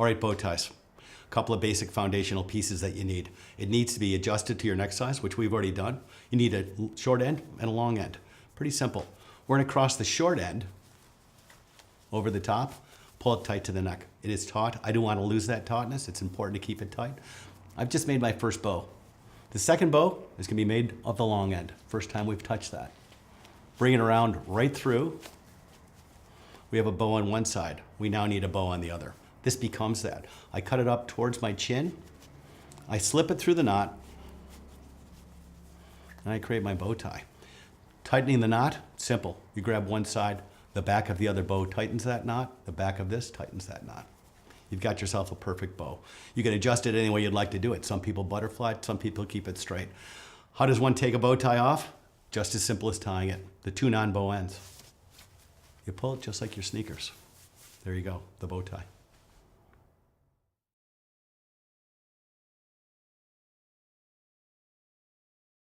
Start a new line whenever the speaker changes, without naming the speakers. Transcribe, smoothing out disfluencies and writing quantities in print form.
All right, bow ties. A couple of basic foundational pieces that you need. It needs to be adjusted to your neck size, which we've already done. You need a short end and a long end. Pretty simple. We're gonna cross the short end over the top, pull it tight to the neck. It is taut. I don't want to lose that tautness. It's important to keep it tight. I've just made my first bow. The second bow is gonna be made of the long end. First time we've touched that. Bring it around right through. We have a bow on one side. We now need a bow on the other. This becomes that. I cut it up towards my chin. I slip it through the knot. And I create my bow tie. Tightening the knot, simple. You grab one side, the back of the other bow tightens that knot, the back of this tightens that knot. You've got yourself a perfect bow. You can adjust it any way you'd like to do it. Some people butterfly, some people keep it straight. How does one take a bow tie off? Just as simple as tying it. The two non-bow ends. You pull it just like your sneakers. There you go, the bow tie.